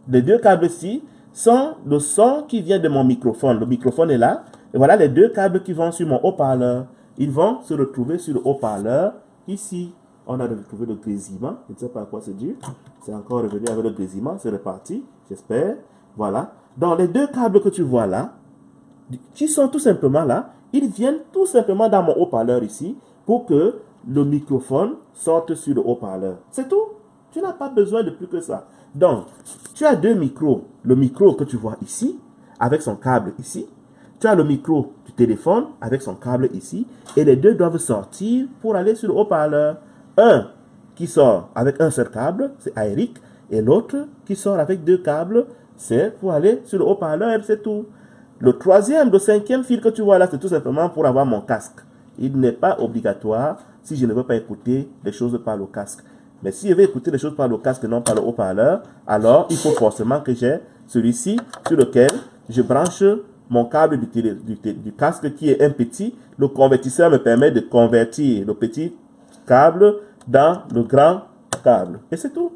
les 2 câbles-ci sont le son qui vient de mon microphone. Le microphone est là. Et voilà les 2 câbles qui vont sur mon haut-parleur. Ils vont se retrouver sur le haut-parleur ici. On a retrouvé le grésillement. Je ne sais pas à quoi c'est dû. C'est encore revenu avec le grésillement. C'est reparti, j'espère. Voilà. Donc les 2 câbles que tu vois là, qui sont tout simplement là, ils viennent tout simplement dans mon haut-parleur ici pour que le microphone sorte sur le haut-parleur. C'est tout. Tu n'as pas besoin de plus que ça. Donc, tu as 2 micros. Le micro que tu vois ici, avec son câble ici. Tu as le micro du téléphone avec son câble ici. Et les 2 doivent sortir pour aller sur le haut-parleur. Un qui sort avec un seul câble, c'est aérique, et l'autre qui sort avec 2 câbles, c'est pour aller sur le haut-parleur, c'est tout. Le troisième, le cinquième fil que tu vois là, c'est tout simplement pour avoir mon casque. Il n'est pas obligatoire si je ne veux pas écouter les choses par le casque. Mais si je veux écouter les choses par le casque et non par le haut-parleur, alors il faut forcément que j'ai celui-ci sur lequel je branche mon câble du casque qui est un petit. Le convertisseur me permet de convertir le petit câble dans le grand câble. Et c'est tout.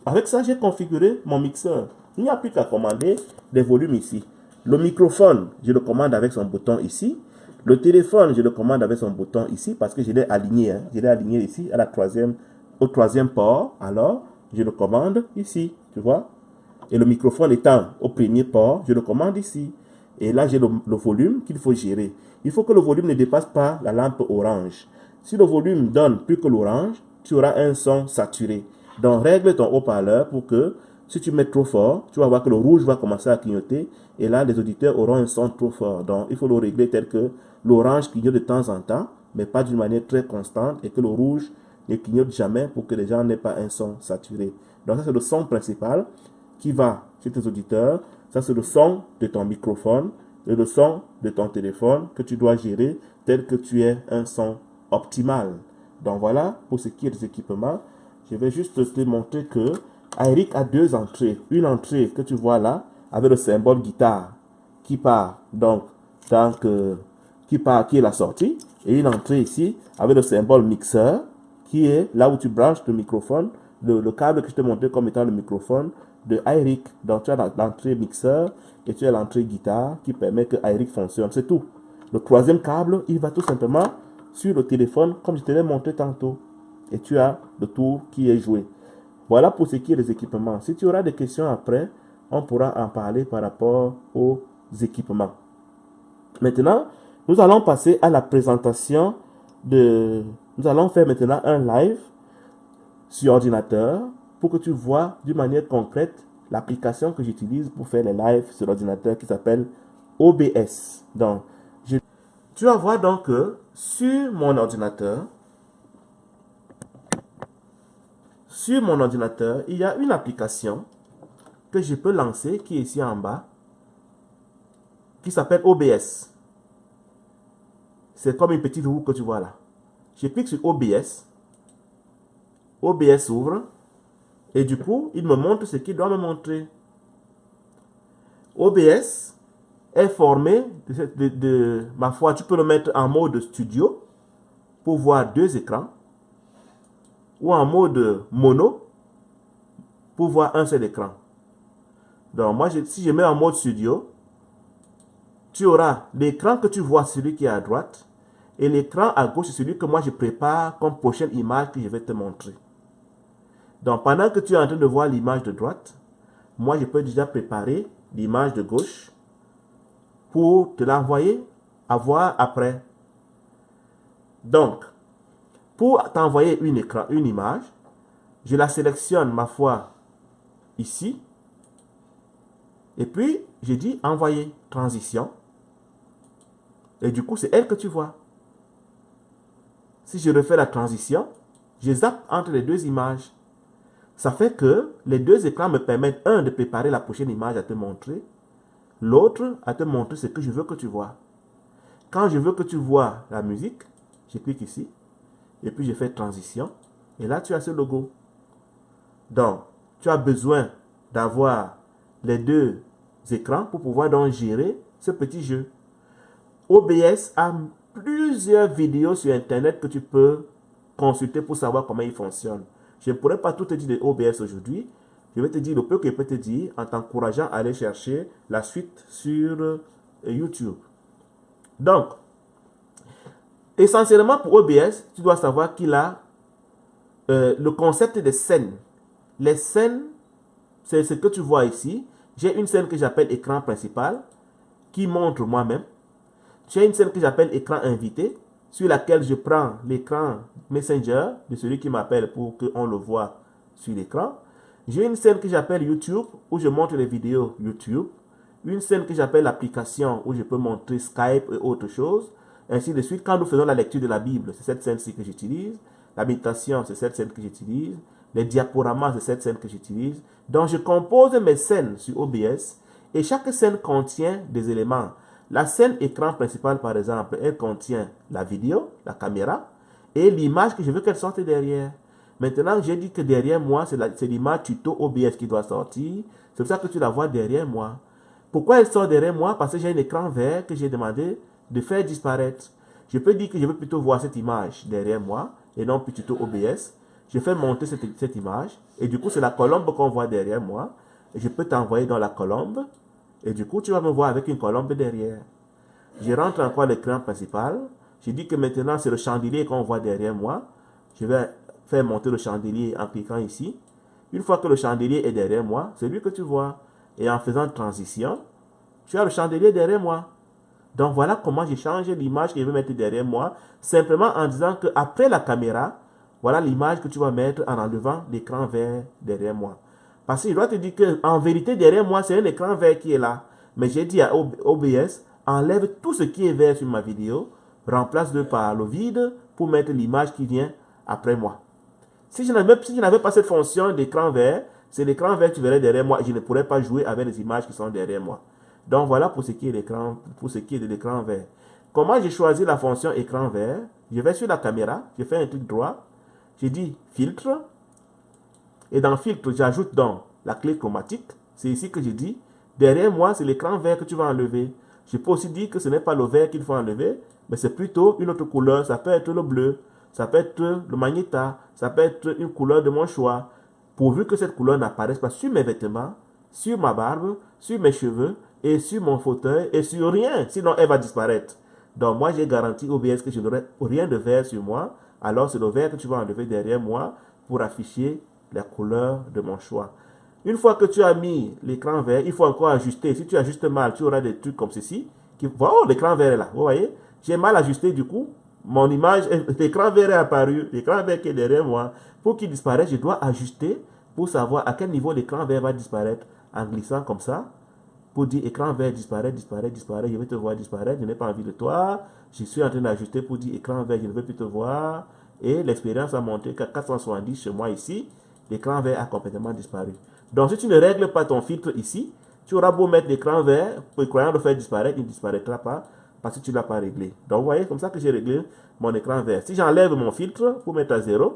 Avec ça, j'ai configuré mon mixeur. Il n'y a plus qu'à commander les volumes ici. Le microphone, je le commande avec son bouton ici. Le téléphone, je le commande avec son bouton ici parce que je l'ai aligné. Je l'ai aligné ici au troisième port. Alors, je le commande ici. Tu vois? Et le microphone étant au premier port, je le commande ici. Et là, j'ai le volume qu'il faut gérer. Il faut que le volume ne dépasse pas la lampe orange. Si le volume donne plus que l'orange, tu auras un son saturé. Donc, règle ton haut-parleur pour que si tu mets trop fort, tu vas voir que le rouge va commencer à clignoter. Et là, les auditeurs auront un son trop fort. Donc, il faut le régler tel que l'orange clignote de temps en temps, mais pas d'une manière très constante. Et que le rouge ne clignote jamais pour que les gens n'aient pas un son saturé. Donc, ça, c'est le son principal qui va chez tes auditeurs. Ça, c'est le son de ton microphone et le son de ton téléphone que tu dois gérer tel que tu aies un son optimal. Donc, voilà pour ce qui est des équipements. Je vais juste te montrer que Aeric a 2 entrées. Une entrée que tu vois là, avec le symbole guitare qui part, donc, qui est la sortie. Et une entrée ici avec le symbole mixeur qui est là où tu branches le microphone, le câble que je te montrais comme étant le microphone de Aeric. Donc, tu as l'entrée mixeur et tu as l'entrée guitare qui permet que Aeric fonctionne. C'est tout. Le troisième câble, il va tout simplement sur le téléphone comme je te l'ai montré tantôt. Et tu as le tour qui est joué. Voilà pour ce qui est des équipements. Si tu auras des questions après, on pourra en parler par rapport aux équipements. Maintenant, nous allons passer à la présentation de... Nous allons faire maintenant un live sur ordinateur pour que tu vois d'une manière concrète l'application que j'utilise pour faire les lives sur l'ordinateur qui s'appelle OBS. Donc, tu vas voir donc que sur mon ordinateur, il y a une application que je peux lancer qui est ici en bas, qui s'appelle OBS. C'est comme une petite roue que tu vois là. Je clique sur OBS. OBS ouvre. Et du coup, il me montre ce qu'il doit me montrer. OBS est formé ma foi, tu peux le mettre en mode studio pour voir 2 écrans. Ou en mode mono pour voir un seul écran. Donc moi, si je mets en mode studio, tu auras l'écran que tu vois, celui qui est à droite, et l'écran à gauche, c'est celui que moi je prépare comme prochaine image que je vais te montrer. Donc pendant que tu es en train de voir l'image de droite, moi je peux déjà préparer l'image de gauche pour te l'envoyer à voir après. Donc, pour t'envoyer une image, je la sélectionne, ma foi, ici. Et puis, je dis envoyer, transition. Et du coup, c'est elle que tu vois. Si je refais la transition, je zappe entre les 2 images. Ça fait que les 2 écrans me permettent, un, de préparer la prochaine image à te montrer. L'autre, à te montrer ce que je veux que tu vois. Quand je veux que tu vois la musique, je clique ici. Et puis, je fais transition. Et là, tu as ce logo. Donc, tu as besoin d'avoir les 2 écrans pour pouvoir donc gérer ce petit jeu. OBS a plusieurs vidéos sur Internet que tu peux consulter pour savoir comment il fonctionne. Je ne pourrais pas tout te dire de OBS aujourd'hui. Je vais te dire le peu que je peux te dire en t'encourageant à aller chercher la suite sur YouTube. Donc, essentiellement pour OBS, tu dois savoir qu'il a le concept des scènes. Les scènes, c'est ce que tu vois ici. J'ai une scène que j'appelle écran principal, qui montre moi-même. J'ai une scène que j'appelle écran invité, sur laquelle je prends l'écran Messenger de celui qui m'appelle pour qu'on le voit sur l'écran. J'ai une scène que j'appelle YouTube, où je montre les vidéos YouTube. Une scène que j'appelle l'application, où je peux montrer Skype et autre chose. Ainsi de suite, quand nous faisons la lecture de la Bible, c'est cette scène-ci que j'utilise. La méditation, c'est cette scène que j'utilise. Les diaporamas, c'est cette scène que j'utilise. Donc, je compose mes scènes sur OBS et chaque scène contient des éléments. La scène écran principal, par exemple, elle contient la vidéo, la caméra et l'image que je veux qu'elle sorte derrière. Maintenant, j'ai dit que derrière moi, c'est l'image tuto OBS qui doit sortir. C'est pour ça que tu la vois derrière moi. Pourquoi elle sort derrière moi? Parce que j'ai un écran vert que j'ai demandé de faire disparaître. Je peux dire que je veux plutôt voir cette image derrière moi et non plus tuto OBS. Je fais monter cette image et du coup, c'est la colombe qu'on voit derrière moi. Et je peux t'envoyer dans la colombe et du coup, tu vas me voir avec une colombe derrière. Je rentre encore l'écran principal. Je dis que maintenant, c'est le chandelier qu'on voit derrière moi. Je vais faire monter le chandelier en cliquant ici. Une fois que le chandelier est derrière moi, c'est lui que tu vois. Et en faisant transition, tu as le chandelier derrière moi. Donc voilà comment j'ai changé l'image que je vais mettre derrière moi, simplement en disant qu'après la caméra, voilà l'image que tu vas mettre en enlevant l'écran vert derrière moi. Parce que je dois te dire qu'en vérité, derrière moi, c'est un écran vert qui est là. Mais j'ai dit à OBS, enlève tout ce qui est vert sur ma vidéo, remplace-le par le vide pour mettre l'image qui vient après moi. Si je n'avais pas cette fonction d'écran vert, c'est l'écran vert que tu verrais derrière moi et je ne pourrais pas jouer avec les images qui sont derrière moi. Donc voilà pour ce qui est de l'écran vert. Comment j'ai choisi la fonction écran vert? Je vais sur la caméra, je fais un clic droit, j'ai dit filtre et dans filtre, j'ajoute donc la clé chromatique. C'est ici que je dis derrière moi, c'est l'écran vert que tu vas enlever. Je peux aussi dire que ce n'est pas le vert qu'il faut enlever, mais c'est plutôt une autre couleur. Ça peut être le bleu, ça peut être le magnéta, ça peut être une couleur de mon choix. Pourvu que cette couleur n'apparaisse pas sur mes vêtements, sur ma barbe, sur mes cheveux et sur mon fauteuil et sur rien. Sinon, elle va disparaître. Donc moi, j'ai garanti au OBS que je n'aurai rien de vert sur moi. Alors c'est le vert que tu vas enlever derrière moi pour afficher la couleur de mon choix. Une fois que tu as mis l'écran vert, il faut encore ajuster. Si tu ajustes mal, tu auras des trucs comme ceci. Oh, l'écran vert est là. Vous voyez? J'ai mal ajusté du coup. Mon image, l'écran vert est apparu. L'écran vert qui est derrière moi. Pour qu'il disparaisse, je dois ajuster pour savoir à quel niveau l'écran vert va disparaître. En glissant comme ça. Pour dire écran vert disparaît, disparaît, disparaît. Je vais te voir disparaître. Je n'ai pas envie de toi. Je suis en train d'ajuster pour dire écran vert, je ne veux plus te voir. Et l'expérience a montré qu'à 470 chez moi ici, l'écran vert a complètement disparu. Donc, si tu ne règles pas ton filtre ici, tu auras beau mettre l'écran vert, pour croyant le faire disparaître, il ne disparaîtra pas parce que tu ne l'as pas réglé. Donc, vous voyez, comme ça que j'ai réglé mon écran vert. Si j'enlève mon filtre pour mettre à 0,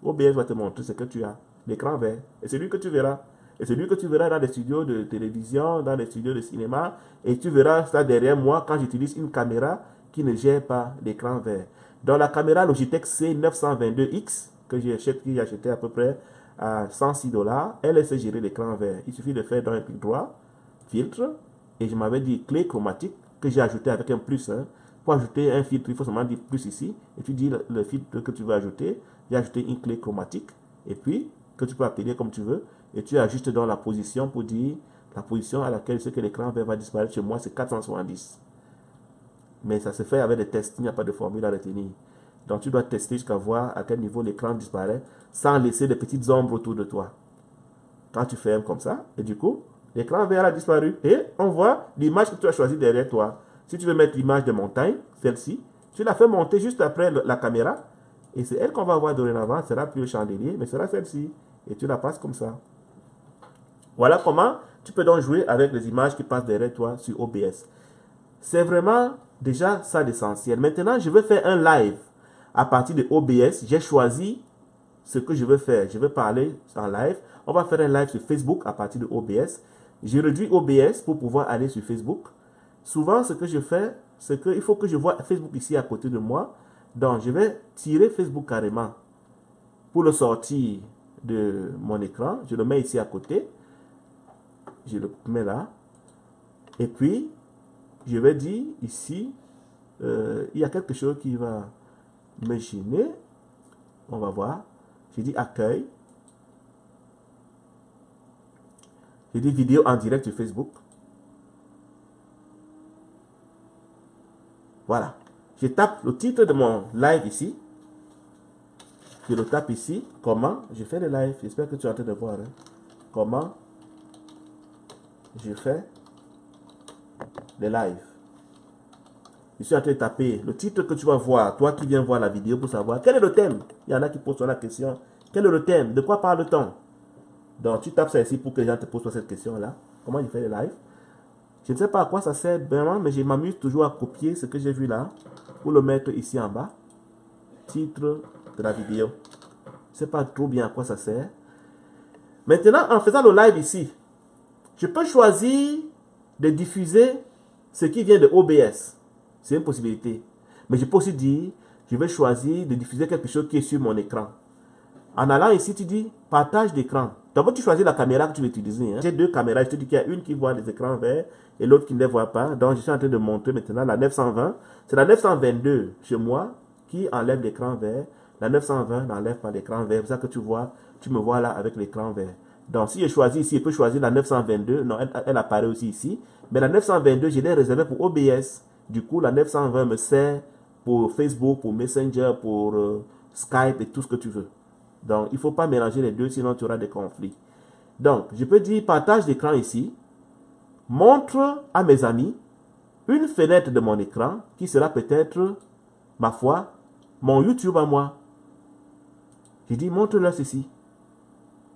OBS va te montrer ce que tu as, l'écran vert. Et c'est lui que tu verras. Et c'est lui que tu verras dans les studios de télévision, dans les studios de cinéma. Et tu verras ça derrière moi quand j'utilise une caméra qui ne gère pas l'écran vert. Dans la caméra Logitech C922X, que j'ai acheté à peu près à 106 $, elle sait gérer l'écran vert. Il suffit de faire dans un clic droit, filtre, et je m'avais dit clé chromatique, que j'ai ajouté avec un plus. Pour ajouter un filtre, il faut seulement dire plus ici, et tu dis le filtre que tu veux ajouter. J'ai ajouté une clé chromatique, et puis, que tu peux appeler comme tu veux, et tu ajustes dans la position pour dire la position à laquelle ce que l'écran vert va disparaître chez moi, c'est 470. Mais ça se fait avec des tests, il n'y a pas de formule à retenir. Donc tu dois tester jusqu'à voir à quel niveau l'écran disparaît sans laisser de petites ombres autour de toi. Quand tu fermes comme ça, et du coup, l'écran vert a disparu. Et on voit l'image que tu as choisie derrière toi. Si tu veux mettre l'image de montagne, celle-ci, tu la fais monter juste après la caméra. Et c'est elle qu'on va voir dorénavant. Ce sera plus le chandelier, mais ce sera celle-ci. Et tu la passes comme ça. Voilà comment tu peux donc jouer avec les images qui passent derrière toi sur OBS. C'est vraiment déjà ça l'essentiel. Maintenant, je vais faire un live à partir de OBS. J'ai choisi ce que je veux faire. Je vais parler en live. On va faire un live sur Facebook à partir de OBS. J'ai réduit OBS pour pouvoir aller sur Facebook. Souvent, ce que je fais, c'est qu'il faut que je vois Facebook ici à côté de moi. Donc, je vais tirer Facebook carrément pour le sortir de mon écran. Je le mets ici à côté. Je le mets là. Et puis, je vais dire ici, il y a quelque chose qui va me gêner. On va voir. J'ai dit accueil. J'ai dit vidéo en direct sur Facebook. Voilà. Je tape le titre de mon live ici. Je le tape ici. Comment je fais le live. J'espère que tu es en train de voir. Hein. Comment je fais le live. Je suis en train de taper le titre que tu vas voir, toi qui viens voir la vidéo pour savoir quel est le thème. Il y en a qui posent la question. Quel est le thème? De quoi parle-t-on? Donc, tu tapes ça ici pour que les gens te posent cette question-là. Comment il fait les lives? Je ne sais pas à quoi ça sert vraiment, mais je m'amuse toujours à copier ce que j'ai vu là pour le mettre ici en bas. Titre de la vidéo. Je ne sais pas trop bien à quoi ça sert. Maintenant, en faisant le live ici, je peux choisir de diffuser ce qui vient de OBS. C'est une possibilité. Mais je peux aussi dire, je vais choisir de diffuser quelque chose qui est sur mon écran. En allant ici, tu dis partage d'écran. D'abord, tu choisis la caméra que tu veux utiliser. Hein. J'ai deux caméras. Je te dis qu'il y a une qui voit les écrans verts et l'autre qui ne les voit pas. Donc, je suis en train de montrer maintenant la 920. C'est la 922 chez moi qui enlève l'écran vert. La 920 n'enlève pas l'écran vert. C'est ça que tu vois. Tu me vois là avec l'écran vert. Donc, si je choisis ici, je peux choisir la 922. Non, elle apparaît aussi ici. Mais la 922, je l'ai réservée pour OBS. Du coup, la 920 me sert pour Facebook, pour Messenger, pour Skype et tout ce que tu veux. Donc, il ne faut pas mélanger les deux, sinon tu auras des conflits. Donc, je peux dire partage d'écran ici. Montre à mes amis une fenêtre de mon écran qui sera peut-être, ma foi, mon YouTube à moi. Je dis montre-leur ceci.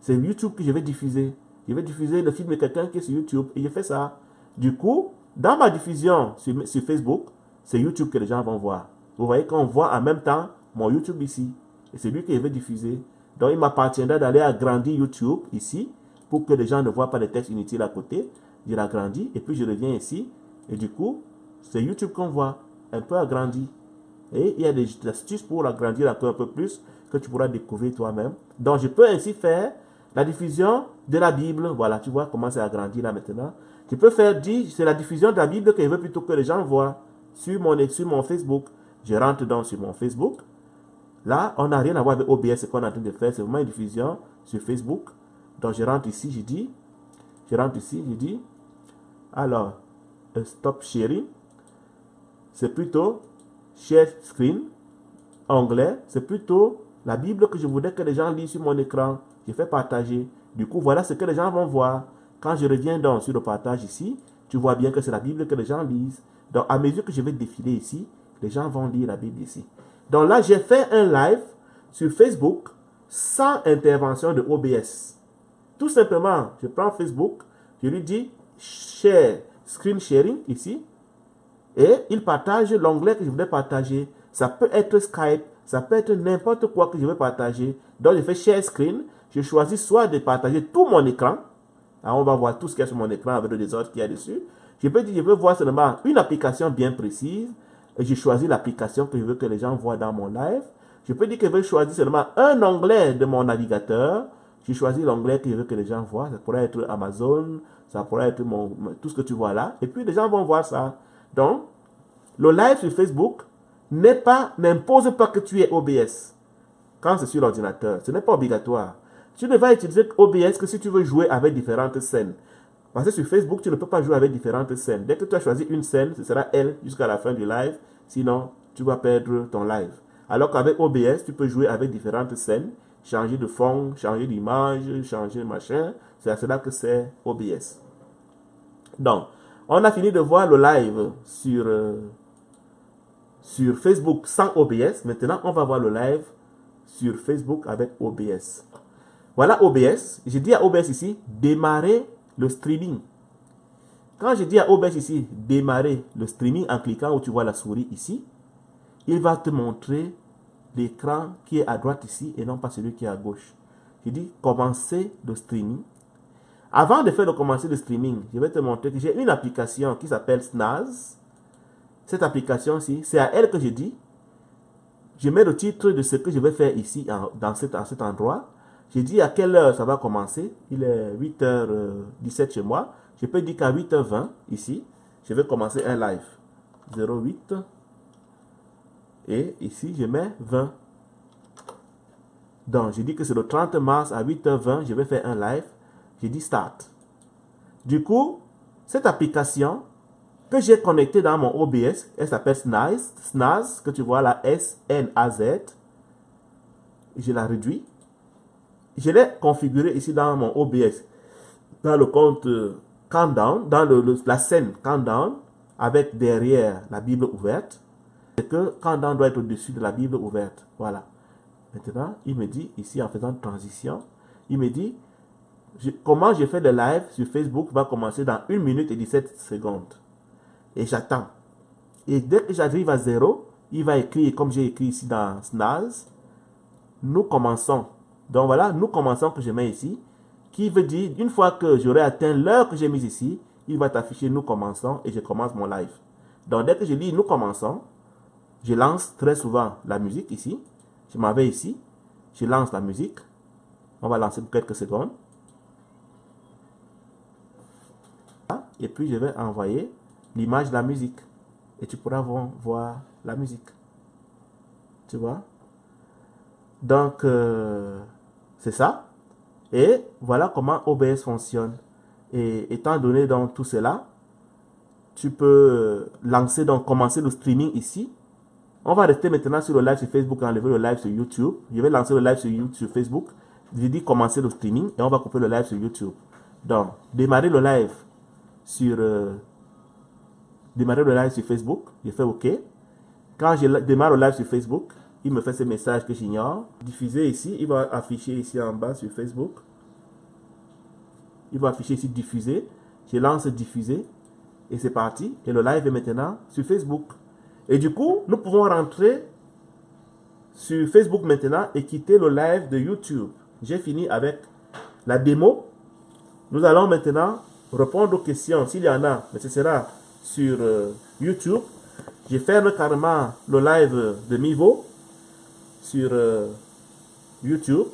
C'est YouTube que je vais diffuser. Je vais diffuser le film de quelqu'un qui est sur YouTube et je fais ça. Du coup, dans ma diffusion sur Facebook, c'est YouTube que les gens vont voir. Vous voyez qu'on voit en même temps mon YouTube ici. Et c'est lui que je vais diffuser. Donc, il m'appartiendra d'aller agrandir YouTube ici pour que les gens ne voient pas les textes inutiles à côté. Je l'agrandis et puis je reviens ici. Et du coup, c'est YouTube qu'on voit un peu agrandi. Et il y a des astuces pour l'agrandir encore un peu plus que tu pourras découvrir toi-même. Donc, je peux ainsi faire la diffusion de la Bible. Voilà, tu vois comment c'est agrandi là maintenant. Je peux faire dire, c'est la diffusion de la Bible que je veux plutôt que les gens voient sur mon Facebook. Je rentre donc sur mon Facebook. Là, on n'a rien à voir avec OBS, ce qu'on est en train de faire. C'est vraiment une diffusion sur Facebook. Donc, je rentre ici, je dis, alors, stop sharing. C'est plutôt share screen. Anglais, c'est plutôt la Bible que je voudrais que les gens lisent sur mon écran. Je fais partager. Du coup, voilà ce que les gens vont voir. Quand je reviens donc sur le partage ici, tu vois bien que c'est la Bible que les gens lisent. Donc, à mesure que je vais défiler ici, les gens vont lire la Bible ici. Donc là, j'ai fait un live sur Facebook sans intervention de OBS. Tout simplement, je prends Facebook, je lui dis share, screen sharing ici, et il partage l'onglet que je voulais partager. Ça peut être Skype, ça peut être n'importe quoi que je veux partager. Donc je fais share screen, je choisis soit de partager tout mon écran. Alors on va voir tout ce qu'il y a sur mon écran avec le désordre qu'il y a dessus. Je peux dire, je veux voir seulement une application bien précise. Et je choisis l'application que je veux que les gens voient dans mon live. Je peux dire que je veux choisir seulement un onglet de mon navigateur. Je choisis l'onglet que je veux que les gens voient. Ça pourrait être Amazon, ça pourrait être tout ce que tu vois là. Et puis les gens vont voir ça. Donc, le live sur Facebook n'impose pas que tu aies OBS. Quand c'est sur l'ordinateur, ce n'est pas obligatoire. Tu ne vas utiliser OBS que si tu veux jouer avec différentes scènes. Parce que sur Facebook, tu ne peux pas jouer avec différentes scènes. Dès que tu as choisi une scène, ce sera elle jusqu'à la fin du live. Sinon, tu vas perdre ton live. Alors qu'avec OBS, tu peux jouer avec différentes scènes, changer de fond, changer d'image, changer de machin. C'est à cela que c'est OBS. Donc, on a fini de voir le live sur Facebook sans OBS. Maintenant, on va voir le live sur Facebook avec OBS. Voilà OBS. Je dis à OBS ici, démarrer le streaming. Quand je dis à OBS ici, démarrer le streaming en cliquant où tu vois la souris ici, il va te montrer l'écran qui est à droite ici et non pas celui qui est à gauche. Je dis commencer le streaming. Avant de faire le commencer le streaming, je vais te montrer que j'ai une application qui s'appelle Snaz. Cette application-ci, c'est à elle que je dis, je mets le titre de ce que je vais faire ici dans cet endroit. Je dis à quelle heure ça va commencer. Il est 8h17 chez moi. Je peux dire qu'à 8h20, ici, je vais commencer un live. 08. Et ici, je mets 20. Donc, je dis que c'est le 30 mars à 8h20, je vais faire un live. Je dis start. Du coup, cette application que j'ai connectée dans mon OBS, elle s'appelle Snaz. Snaz, que tu vois là, S-N-A-Z. Je la réduis. Je l'ai configuré ici dans mon OBS, dans le compte Countdown, dans la scène Countdown. avec derrière la Bible ouverte, c'est que quand on doit être au-dessus de la Bible ouverte. Voilà. Maintenant, il me dit, ici en faisant transition, il me dit, comment j'ai fait le live sur Facebook va commencer dans 1 minute et 17 secondes. Et j'attends. Et dès que j'arrive à 0, il va écrire, comme j'ai écrit ici dans Snaz, nous commençons. Donc voilà, nous commençons que je mets ici, qui veut dire, une fois que j'aurai atteint l'heure que j'ai mise ici, il va t'afficher nous commençons et je commence mon live. Donc dès que je lis nous commençons, je lance très souvent la musique ici. Je m'en vais ici, je lance la musique. On va lancer pour quelques secondes. Et puis je vais envoyer l'image de la musique. Et tu pourras voir la musique. Tu vois? Donc, c'est ça. Et voilà comment OBS fonctionne. Et étant donné donc tout cela, tu peux lancer, donc commencer le streaming ici. On va rester maintenant sur le live sur Facebook et enlever le live sur YouTube. Je vais lancer le live sur Facebook. Je dis commencer le streaming et on va couper le live sur YouTube. Donc, démarrer le live sur Facebook. Je fais OK. Quand je démarre le live sur Facebook, il me fait ce message que j'ignore. Diffuser ici, il va afficher ici en bas sur Facebook. Il va afficher ici diffuser. Je lance diffuser et c'est parti. Et le live est maintenant sur Facebook. Et du coup, nous pouvons rentrer sur Facebook maintenant et quitter le live de YouTube. J'ai fini avec la démo. Nous allons maintenant répondre aux questions s'il y en a, mais ce sera sur YouTube. Je ferme carrément le live de Mivo sur YouTube.